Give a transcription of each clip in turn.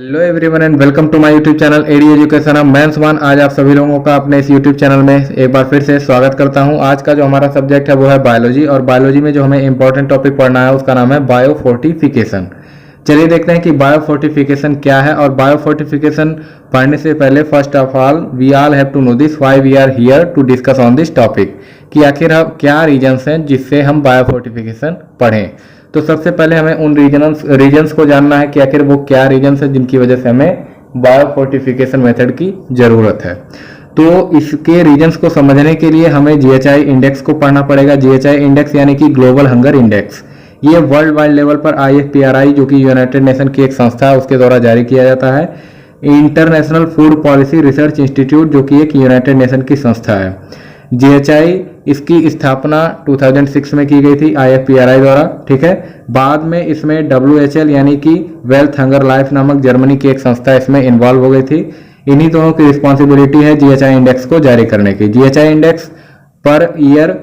Hello everyone and welcome to my YouTube channel AD education. मैं सुमान आज आप सभी लोगों का अपने इस यूट्यूब चैनल में एक बार फिर से स्वागत करता हूं। आज का जो हमारा सब्जेक्ट है वो है बायोलॉजी, और बायोलॉजी में जो हमें इंपॉर्टेंट टॉपिक पढ़ना है उसका नाम है बायोफोर्टिफिकेशन। चलिए देखते हैं कि बायोफोर्टिफिकेशन क्या है। और बायोफोर्टिफिकेशन पढ़ने से पहले first of all we all have to know this why we are here to discuss on this topic, कि आखिर हम क्या रीजन्स हैं जिससे हम बायोफोर्टिफिकेशन पढ़ें। तो सबसे पहले हमें उन रीजन्स को जानना है कि आखिर वो क्या रीजन्स है जिनकी वजह से हमें बायोफोर्टिफिकेशन मेथड की ज़रूरत है। तो इसके रीजन्स को समझने के लिए हमें जीएचआई इंडेक्स को पढ़ना पड़ेगा। जीएचआई इंडेक्स यानी कि ग्लोबल हंगर इंडेक्स, ये वर्ल्ड वाइड लेवल पर IFPRI जो कि यूनाइटेड नेशन की एक संस्था है उसके द्वारा जारी किया जाता है। International food policy research institute जो कि एक यूनाइटेड नेशन की संस्था है। जीएचआई इसकी स्थापना 2006 में की गई थी IFPRI द्वारा, ठीक है। बाद में इसमें WHL यानी कि वेल्थ हंगर लाइफ नामक जर्मनी की एक संस्था इसमें इन्वॉल्व हो गई थी। इन्हीं दोनों की रिस्पॉन्सिबिलिटी है जीएचआई इंडेक्स को जारी करने की। जीएचआई इंडेक्स पर ईयर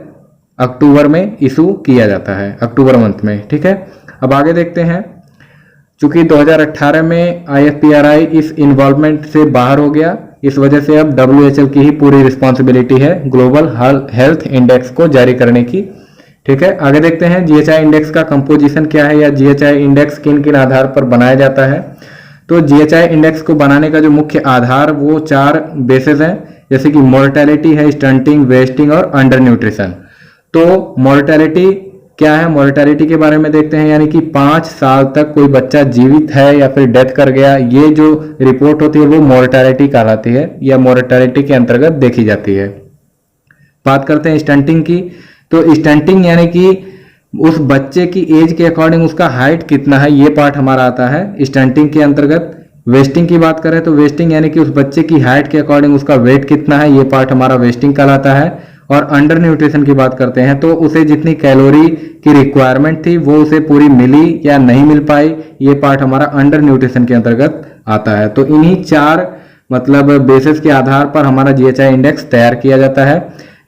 अक्टूबर में इशू किया जाता है, अक्टूबर मंथ में, ठीक है। अब आगे देखते हैं। चूंकि 2018 में IFPRI इस इन्वॉल्वमेंट से बाहर हो गया, इस वजह से अब WHL की ही पूरी रिस्पॉन्सिबिलिटी है ग्लोबल हेल्थ इंडेक्स को जारी करने की, ठीक है। आगे देखते हैं जीएचआई इंडेक्स का कंपोजिशन क्या है, या जीएचआई इंडेक्स किन किन आधार पर बनाया जाता है। तो जीएचआई इंडेक्स को बनाने का जो मुख्य आधार वो 4 बेसिस हैं, जैसे कि मोर्टेलिटी है, स्टंटिंग, वेस्टिंग और अंडर न्यूट्रिशन। तो मोर्टेलिटी क्या है, मोर्टेलिटी के बारे में देखते हैं, यानी कि 5 साल तक कोई बच्चा जीवित है या फिर डेथ कर गया, ये जो रिपोर्ट होती है वो मोर्टेलिटी कहलाती है या मोर्टेलिटी के अंतर्गत देखी जाती है। बात करते हैं स्टंटिंग की। तो स्टंटिंग यानी कि उस बच्चे की एज के अकॉर्डिंग उसका हाइट कितना है, ये पार्ट हमारा आता है स्टंटिंग के अंतर्गत। वेस्टिंग की बात करें तो वेस्टिंग यानी कि उस बच्चे की हाइट के अकॉर्डिंग उसका वेट कितना है, ये पार्ट हमारा वेस्टिंग कहलाता है। और अंडर न्यूट्रिशन की बात करते हैं तो उसे जितनी कैलोरी की रिक्वायरमेंट थी वो उसे पूरी मिली या नहीं मिल पाई, ये पार्ट हमारा अंडर न्यूट्रिशन के अंतर्गत आता है। तो इन्हीं 4 मतलब बेसिस के आधार पर हमारा जीएचआई इंडेक्स तैयार किया जाता है।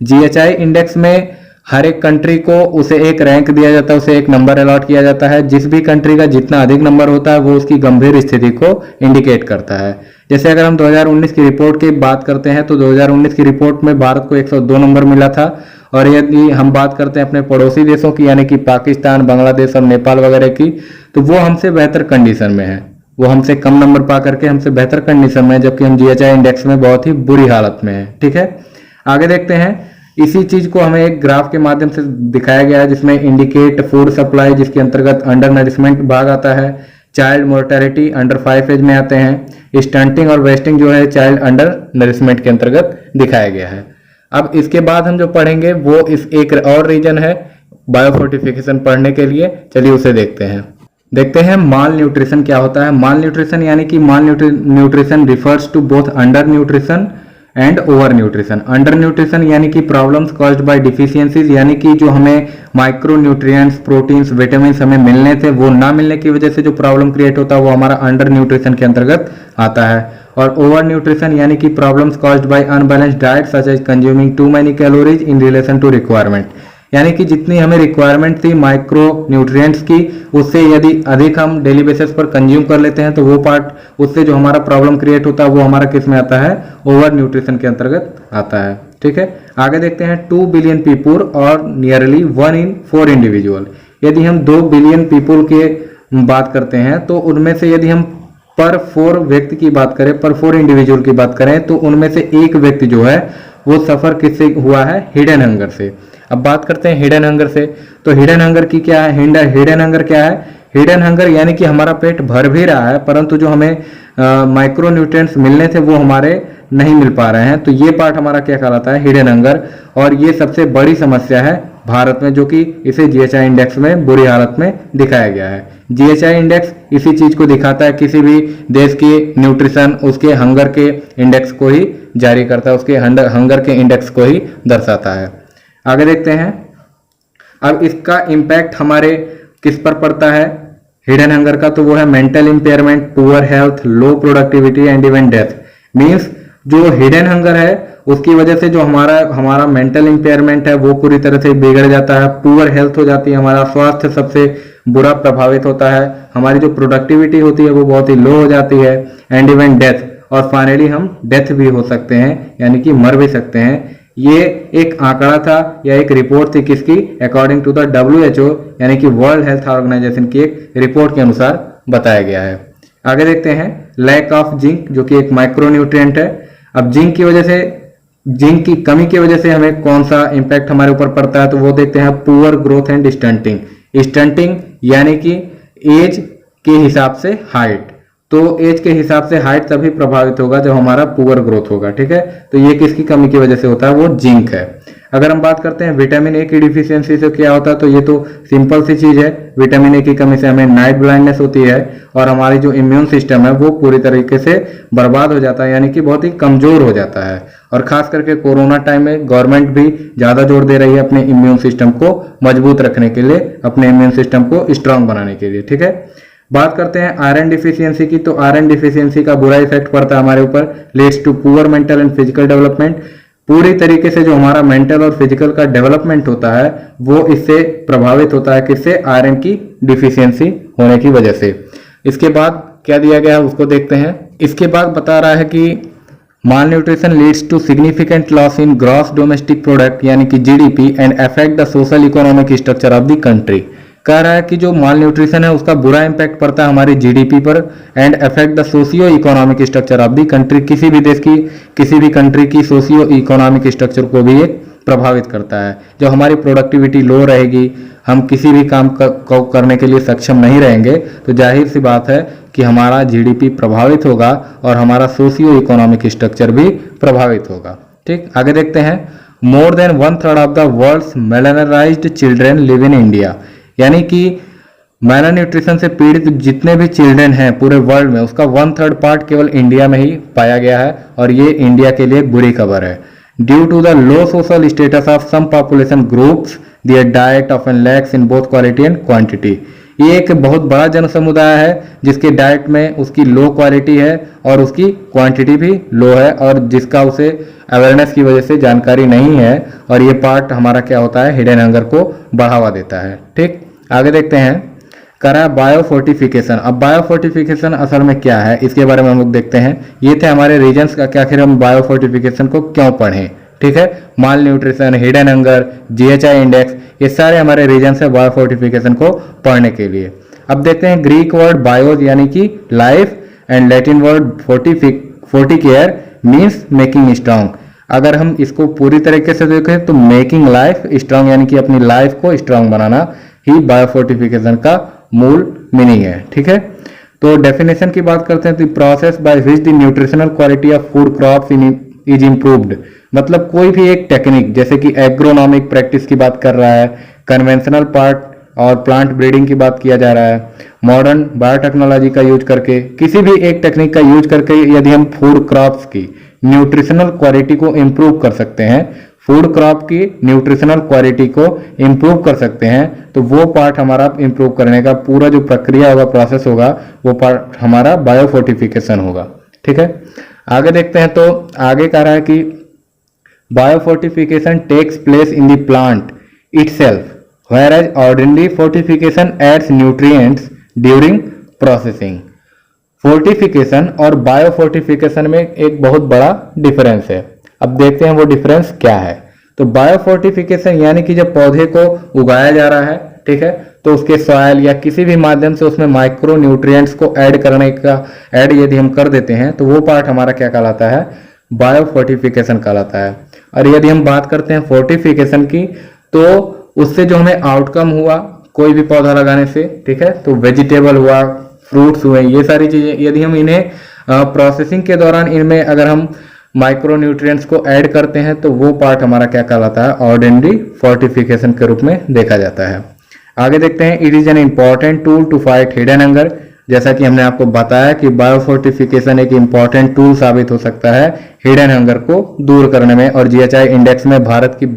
जीएचआई इंडेक्स में हर एक कंट्री को उसे एक रैंक दिया जाता है, उसे एक नंबर अलॉट किया जाता है। जिस भी कंट्री का जितना अधिक नंबर होता है वो उसकी गंभीर स्थिति को इंडिकेट करता है। जैसे अगर हम 2019 की रिपोर्ट की बात करते हैं तो 2019 की रिपोर्ट में भारत को 102 नंबर मिला था। और यदि हम बात करते हैं अपने पड़ोसी देशों की यानी कि पाकिस्तान, बांग्लादेश और नेपाल वगैरह की, तो वो हमसे बेहतर कंडीशन में है, वो हमसे कम नंबर पा करके हमसे बेहतर कंडीशन में है, जबकि हम जीएचआई इंडेक्स में बहुत ही बुरी हालत में है, ठीक है। आगे देखते हैं। इसी चीज को हमें एक ग्राफ के माध्यम से दिखाया गया है जिसमें इंडिकेट फूड सप्लाई, जिसके अंतर्गत अंडर नरिशमेंट भाग आता है, चाइल्ड मोर्टेलिटी अंडर 5 एज में आते हैं, स्टंटिंग और वेस्टिंग जो है चाइल्ड अंडर नरिशमेंट के अंतर्गत दिखाया गया है। अब इसके बाद हम जो पढ़ेंगे वो इस एक और रीजन है बायोफोर्टिफिकेशन पढ़ने के लिए। चलिए उसे देखते हैं माल न्यूट्रिशन क्या होता है। माल न्यूट्रिशन यानी कि malnutrition refers to both undernutrition and overnutrition. Undernutrition यानी कि प्रॉब्लम्स कॉज्ड बाय डिफिशियंसीज, यानी कि जो हमें माइक्रो न्यूट्रिएंट्स, प्रोटीन्स, विटामिन हमें मिलने थे वो ना मिलने की वजह से जो प्रॉब्लम क्रिएट होता है वो हमारा अंडर न्यूट्रिशन के अंतर्गत आता है। और ओवर न्यूट्रिशन यानी कि problems caused by unbalanced diet such as consuming too many calories in relation to requirement, यानी कि जितनी हमें रिक्वायरमेंट थी माइक्रो न्यूट्रिएंट्स की उससे यदि अधिक हम डेली बेसिस पर कंज्यूम कर लेते हैं तो वो पार्ट, उससे जो हमारा प्रॉब्लम क्रिएट होता है वो हमारा किस में आता है, ओवर न्यूट्रिशन के अंतर्गत आता है, ठीक है। आगे देखते हैं 2 बिलियन पीपुल और नियरली 1 in 4 इंडिविजुअल। यदि हम 2 बिलियन पीपुल के बात करते हैं तो उनमें से यदि हम पर 4 व्यक्ति की बात करें, पर 4 इंडिविजुअल की बात करें तो उनमें से एक व्यक्ति जो है वो सफर किससे हुआ है, हिडन हंगर से। अब बात करते हैं हिडन हंगर से। तो हिडन हंगर की क्या है, हिडन हंगर क्या है, हिडन हंगर यानी कि हमारा पेट भर भी रहा है परंतु जो हमें माइक्रो न्यूट्रिएंट्स मिलने थे वो हमारे नहीं मिल पा रहे हैं, तो ये पार्ट हमारा क्या कहलाता है, हिडन हंगर। और ये सबसे बड़ी समस्या है भारत में, जो कि इसे जीएचआई इंडेक्स में बुरी हालत में दिखाया गया है। जीएचआई इंडेक्स इसी चीज को दिखाता है, किसी भी देश की न्यूट्रिशन उसके हंगर के इंडेक्स को ही जारी करता है, उसके हंगर के इंडेक्स को ही दर्शाता है। आगे देखते हैं। अब इसका इम्पैक्ट हमारे किस पर पड़ता है हिडन हंगर का, तो वो है mental impairment, poor health, low productivity and even death. Means जो हिडन हंगर है उसकी वजह से जो हमारा मेंटल इंपेयरमेंट है वो पूरी तरह से बिगड़ जाता है, पुअर हेल्थ हो जाती है, हमारा स्वास्थ्य सबसे बुरा प्रभावित होता है, हमारी जो प्रोडक्टिविटी होती है वो बहुत ही लो हो जाती है, एंड इवन डेथ, और फाइनली हम डेथ भी हो सकते हैं, यानी कि मर भी सकते हैं। ये एक आंकड़ा था या एक रिपोर्ट थी किसकी, अकॉर्डिंग टू द WHO यानी कि वर्ल्ड हेल्थ ऑर्गेनाइजेशन की एक रिपोर्ट के अनुसार बताया गया है। आगे देखते हैं लैक ऑफ जिंक, जो कि एक माइक्रोन्यूट्रिएंट है। अब जिंक की कमी की वजह से हमें कौन सा इंपैक्ट हमारे ऊपर पड़ता है, तो वो देखते हैं poor growth and stunting. Stunting यानी कि एज के हिसाब से हाइट, तो एज के हिसाब से हाइट तभी प्रभावित होगा जब हमारा पुअर ग्रोथ होगा, ठीक है। तो ये किसकी कमी की वजह से होता है, वो जिंक है। अगर हम बात करते हैं विटामिन ए की डिफिशियंसी से क्या होता है, तो ये तो सिंपल सी चीज है, विटामिन ए की कमी से हमें नाइट ब्लाइंडनेस होती है और हमारी जो इम्यून सिस्टम है वो पूरी तरीके से बर्बाद हो जाता है, यानी कि बहुत ही कमजोर हो जाता है। और खास करके कोरोना टाइम में गवर्नमेंट भी ज्यादा जोर दे रही है अपने इम्यून सिस्टम को मजबूत रखने के लिए, अपने इम्यून सिस्टम को स्ट्रांग बनाने के लिए, ठीक है। बात करते हैं आयरन डिफिशियंसी की, तो आयरन डिफिशियंसी का बुरा इफेक्ट पड़ता है हमारे ऊपर, leads to poor mental and physical development. पूरी तरीके से जो हमारा मेंटल और फिजिकल का डेवलपमेंट होता है वो इससे प्रभावित होता है, किससे, आयरन की डिफिशियंसी होने की वजह से। इसके बाद क्या दिया गया है उसको देखते हैं। इसके बाद बता रहा है कि malnutrition leads to significant loss in gross domestic product यानी कि GDP and affect the social economic structure of the country। कह रहा है कि जो माल न्यूट्रिशन है उसका बुरा इंपैक्ट पड़ता है हमारी जीडीपी पर, and affect the socio economic structure of the country. किसी भी देश की, किसी भी कंट्री की सोशियो इकोनॉमिक स्ट्रक्चर को भी ये प्रभावित करता है। जब हमारी प्रोडक्टिविटी लो रहेगी, हम किसी भी काम को करने के लिए सक्षम नहीं रहेंगे, तो जाहिर सी बात है कि हमारा जीडीपी प्रभावित होगा और हमारा सोशियो इकोनॉमिक स्ट्रक्चर भी प्रभावित होगा, ठीक। आगे देखते हैं, more than 1/3 of the world's malnourished children live in India, यानी कि मैलन्यूट्रिशन से पीड़ित जितने भी चिल्ड्रन हैं पूरे वर्ल्ड में, उसका 1/3 पार्ट केवल इंडिया में ही पाया गया है, और ये इंडिया के लिए एक बुरी खबर है। Due to the low social status of some population groups, their diet often lacks in both quality and quantity. ये एक बहुत बड़ा जन समुदाय है जिसके डाइट में उसकी लो क्वालिटी है और उसकी क्वांटिटी भी लो है, और जिसका उसे अवेयरनेस की वजह से जानकारी नहीं है, और ये पार्ट हमारा क्या होता है, हिडन हंगर को बढ़ावा देता है, ठीक। आगे देखते हैं, करा बायोफोर्टिफिकेशन। अब बायोफोर्टिफिकेशन असल में क्या है इसके बारे में हम लोग देखते हैं। ये थे हमारे रीजन्स का, क्या आखिर हम बायोफोर्टिफिकेशन को क्यों पढ़ें, ठीक है। Malnutrition, hidden hunger, GHI index, ये सारे हमारे रीजन्स है बायोफोर्टिफिकेशन को पढ़ने के लिए। अब देखते हैं ग्रीक वर्ड बायोज यानी कि life, and Latin word fortificare means making strong. अगर हम इसको पूरी तरीके से देखें तो मेकिंग लाइफ स्ट्रांग यानी कि अपनी लाइफ को स्ट्रांग बनाना ही बायोफोर्टिफिकेशन का मूल मीनिंग है, ठीक है। तो डेफिनेशन की बात करते हैं, तो process by which the nutritional quality of food crops is improved. मतलब कोई भी एक टेक्निक, जैसे कि एग्रोनॉमिक प्रैक्टिस की बात कर रहा है, कन्वेंशनल पार्ट और प्लांट ब्रीडिंग की बात किया जा रहा है, मॉडर्न बायोटेक्नोलॉजी का यूज करके, किसी भी एक टेक्निक का यूज करके यदि हम फूड क्रॉप्स की न्यूट्रिशनल क्वालिटी को इम्प्रूव कर सकते हैं, फूड क्रॉप की न्यूट्रिशनल क्वालिटी को इम्प्रूव कर सकते हैं, तो वो पार्ट हमारा इम्प्रूव करने का पूरा जो प्रक्रिया होगा, प्रोसेस होगा, वो पार्ट हमारा बायोफोर्टिफिकेशन होगा, ठीक है। आगे देखते हैं, तो आगे कह रहा है कि biofortification takes place in the plant itself, whereas ordinary fortification adds nutrients during processing। Fortification और बायोफोर्टिफिकेशन में एक बहुत बड़ा डिफरेंस है। अब देखते हैं वो डिफरेंस क्या है। तो बायोफोर्टिफिकेशन यानी कि जब पौधे को उगाया जा रहा है, ठीक है, तो उसके सॉइल या किसी भी माध्यम से उसमें माइक्रो न्यूट्रिएंट्स को ऐड करने का यदि हम कर देते हैं, तो वो पार्ट हमारा क्या कहलाता है, बायोफोर्टिफिकेशन कहलाता है। और यदि हम बात करते हैं फोर्टिफिकेशन की, तो उससे जो हमें आउटकम हुआ कोई भी पौधा लगाने से, ठीक है, तो वेजिटेबल हुआ, फ्रूट्स हुए, ये सारी चीजें यदि हम इन्हें प्रोसेसिंग के दौरान इनमें अगर हम माइक्रो न्यूट्रिएंट्स को ऐड करते हैं, तो वो पार्ट हमारा क्या कहलाता है, ऑर्डिनरी फोर्टिफिकेशन के रूप में देखा जाता है। आगे देखते हैं, it is an important tool to fight hidden hunger. जैसा कि हमने आपको बताया कि बायोफोर्टिफिकेशन एक इंपॉर्टेंट टूल साबित हो सकता है हिडन हंगर को दूर करने में और GHI इंडेक्स में भारत की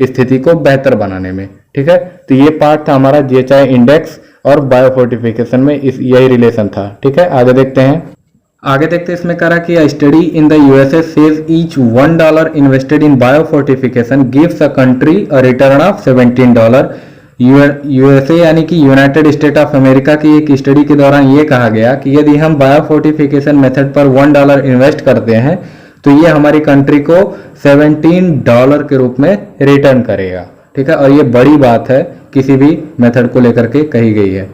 स्थिति को बेहतर बनाने में, ठीक है। तो ये पार्ट था हमारा GHI इंडेक्स और बायोफोर्टिफिकेशन में यही रिलेशन था, ठीक है। आगे देखते हैं इसमें कहा कि a study in the USA says each $1 invested in bioffortification gives a country a return of $17। USA यानी कि यूनाइटेड स्टेट ऑफ अमेरिका की एक स्टडी के दौरान ये कहा गया कि यदि हम बायोफोर्टिफिकेशन मेथड पर $1 इन्वेस्ट करते हैं तो ये हमारी कंट्री को $17 के रूप में रिटर्न करेगा। ठीक है, और ये बड़ी बात है किसी भी मेथड को लेकर के कही गई है।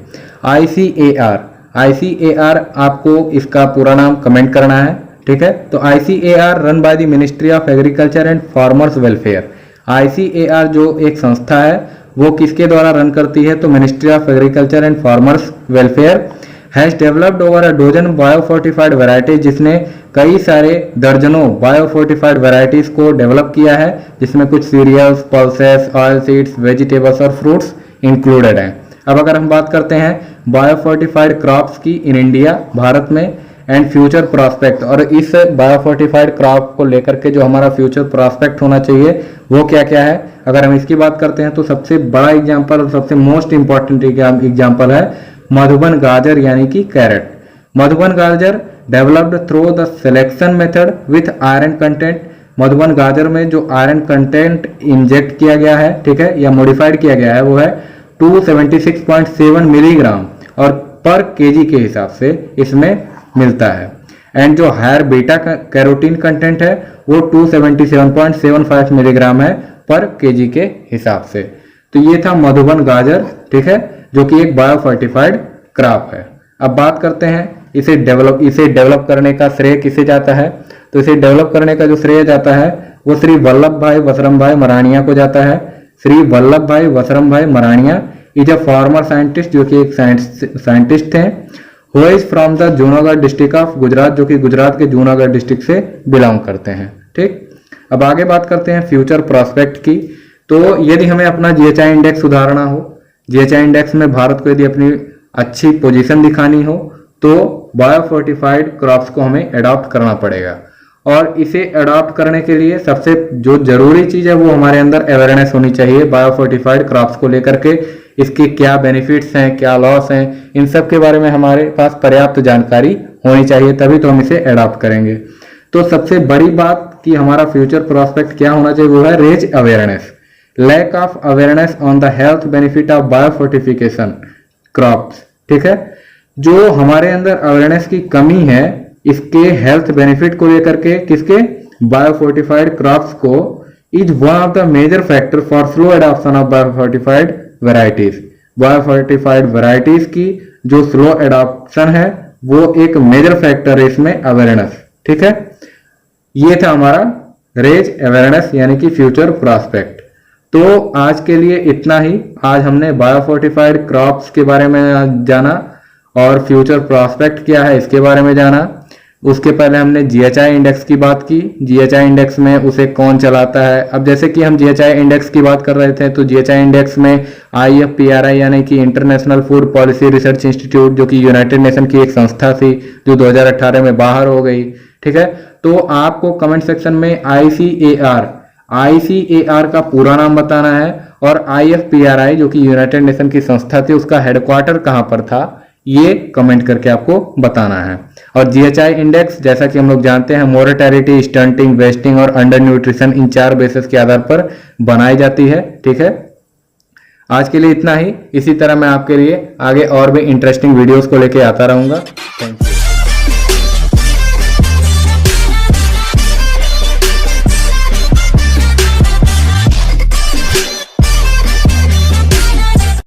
ICAR आपको इसका पूरा नाम कमेंट करना है। ठीक है, तो ICAR run by the ministry of agriculture and farmers welfare. ICAR जो एक संस्था है वो किसके द्वारा रन करती है, तो ministry of agriculture and farmers welfare has developed over a dozen biofortified varieties, जिसने कई सारे दर्जनों बायोफोर्टिफाइड वैरायटीज को डेवलप किया है, जिसमें कुछ cereals, pulses, oil seeds, vegetables और फ्रूट्स इंक्लूडेड हैं। अब अगर हम बात करते हैं बायोफोर्टिफाइड क्रॉप्स की इन इंडिया, भारत में, एंड फ्यूचर प्रॉस्पेक्ट, और इस बायोफोर्टिफाइड क्रॉप को लेकर के जो हमारा फ्यूचर प्रॉस्पेक्ट होना चाहिए वो क्या क्या है, अगर हम इसकी बात करते हैं तो सबसे बड़ा एग्जांपल और सबसे मोस्ट इंपॉर्टेंट एग्जांपल है मधुबन गाजर यानी कि कैरेट। मधुबन गाजर developed through the selection method with iron content. Madhuban गाजर में जो आयरन कंटेंट इंजेक्ट किया गया है, ठीक है, या मॉडिफाइड किया गया है, वो है 276.7 मिलीग्राम और पर केजी के हिसाब से इसमें मिलता है। एंड जो हायर बीटा कैरोटीन कंटेंट है वो 277.75 मिलीग्राम है पर केजी के हिसाब से। तो ये था मधुबन गाजर, ठीक है, जो कि एक बायोफोर्टिफाइड क्रॉप है। अब बात करते हैं इसे डेवलप करने का श्रेय किसे जाता है, तो इसे डेवलप करने का जो श्रेय जाता है वो श्री वल्लभ भाई वसरम भाई मराणिया को जाता है। श्री वल्लभ भाई वसरम भाई मराणिया इज अ फॉर्मर साइंटिस्ट, जो कि एक साइंटिस्ट थे, who is from the Junagadh district of Gujarat, जो कि गुजरात के जूनागढ़ डिस्ट्रिक्ट से बिलोंग करते हैं। ठीक, अब आगे बात करते हैं फ्यूचर प्रॉस्पेक्ट की। तो यदि हमें अपना GHI इंडेक्स सुधारना हो, GHI इंडेक्स में भारत को यदि अपनी अच्छी पोजीशन दिखानी हो, तो बायोफोर्टिफाइड क्रॉप्स को हमें अडॉप्ट करना पड़ेगा। और इसे अडॉप्ट करने के लिए सबसे जो जरूरी चीज है वो हमारे अंदर अवेयरनेस होनी चाहिए बायोफोर्टिफाइड क्रॉप्स को लेकर के। इसके क्या बेनिफिट्स हैं, क्या लॉस हैं, इन सब के बारे में हमारे पास पर्याप्त जानकारी होनी चाहिए, तभी तो हम इसे अडॉप्ट करेंगे। तो सबसे बड़ी बात कि हमारा फ्यूचर प्रोस्पेक्ट क्या होना चाहिए वो है raise awareness. Lack of awareness on the health benefit of biofortification crops. ठीक है, जो हमारे अंदर अवेयरनेस की कमी है इसके हेल्थ बेनिफिट को लेकर के, किसके, बायोफोर्टिफाइड क्रॉप्स को, is one of the major factor for slow adoption of biofortified varieties. Biofortified varieties की जो स्लो एडॉप्शन है वो एक मेजर फैक्टर है इसमें अवेयरनेस। ठीक है, ये था हमारा रेज अवेयरनेस यानी कि फ्यूचर प्रॉस्पेक्ट। तो आज के लिए इतना ही। आज हमने बायोफोर्टिफाइड क्रॉप्स के बारे में जाना और फ्यूचर प्रॉस्पेक्ट क्या है इसके बारे में जाना। उसके पहले हमने GHI इंडेक्स की बात की, GHI इंडेक्स में उसे कौन चलाता है। अब जैसे कि हम GHI इंडेक्स की बात कर रहे थे तो GHI इंडेक्स में IFPRI यानी कि international food policy research institute, जो कि यूनाइटेड नेशन की एक संस्था थी जो 2018 में बाहर हो गई। ठीक है, तो आपको कमेंट सेक्शन में ICAR का पूरा नाम बताना है और IFPRI जो कि यूनाइटेड नेशन की संस्था थी उसका हेडक्वार्टर कहां पर था ये कमेंट करके आपको बताना है। और GHI इंडेक्स जैसा कि हम लोग जानते हैं मोर्टेलिटी, स्टंटिंग, वेस्टिंग और अंडर न्यूट्रिशन, इन 4 बेसिस के आधार पर बनाई जाती है। ठीक है, आज के लिए इतना ही। इसी तरह मैं आपके लिए आगे और भी इंटरेस्टिंग वीडियोस को लेके आता रहूंगा। Thank you.